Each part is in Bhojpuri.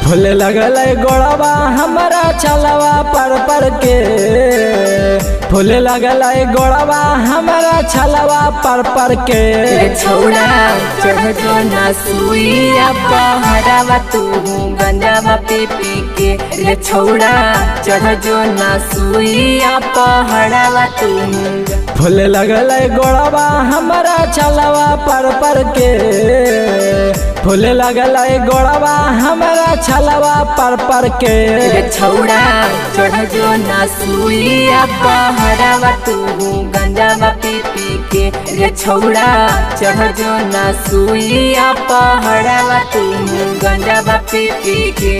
फूले लगल गोड़वा हमारा छलवा पर के। फूले लगल गोड़वा हमारा छलवा पर के। छौड़ा चढ़ जो ना सुइया पहरावा तू गंजावा पी के। रे छौड़ा चढ़ जो ना सुइया पहरावा तू। फूले लगल गोड़वा हमारा छलवा पर के। फूले लगल गोड़वा हमारा छलवा पर के। छौड़ा चढ़ जो ना सुइया पहरावा तू गंजावा पी के। रे छौड़ा चढ़ जो ना सुइया पहरावा तू गंजावा पी के।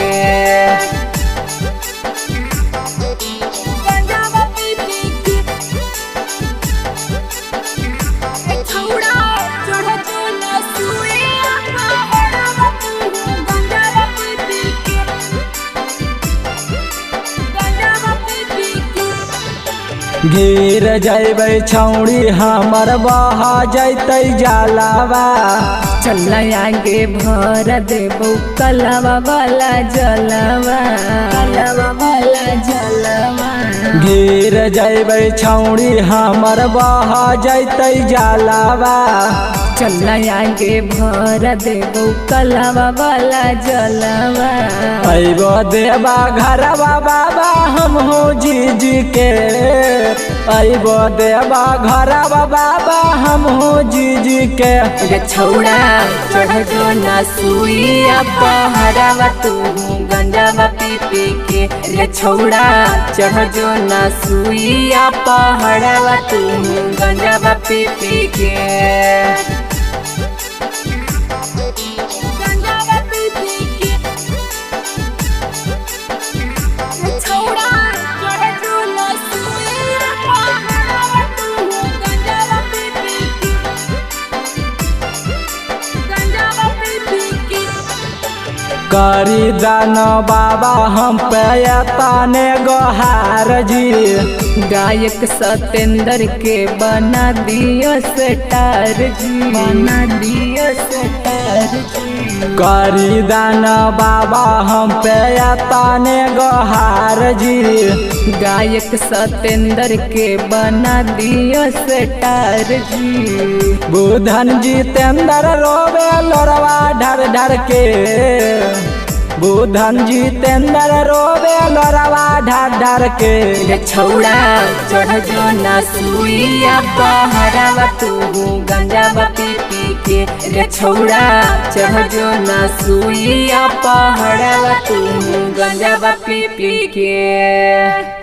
गिर जैबै छौड़ी हमर बहा जैतै जलावा। चल आगे भर देबो कलवा वाला जलवा। कलवा वाला जलवा। गिर जैबै छौड़ी हमर बहा जैतै जलावा। चल आगे भर देबो कलवा वाला जलवा। अइबो देवा घरवा बाबा हम हो जी के। अइबो देवा घरवा बाबा हम हो जी के। रे छौड़ा चढ़ जो ना सुइया पहरावा तू गंजावा पी के। रे छौड़ा चढ़ जो ना सुइया पहरावा तू गंजावा पी के। करी दान बाबा हम पे ताने गोहार जी। गायक सतेंद्र के बना दियो स्टार जी। बना दियो स्टार जी। करी दान बाबा हम पे ताने गोहार जी। गायक सतेंद्र के बना दियो स्टार जी। बुधन जितेंद्र रोवे लोरवा ढर के। बुधन जितेंद्र रोवे लोरवा ढर के। रे छौड़ा चढ़ जो ना सुइया पहरावा तू गंजावा पी के। रे छौड़ा चढ़ जो ना सुइया पहरावा तू गंजावा पी के।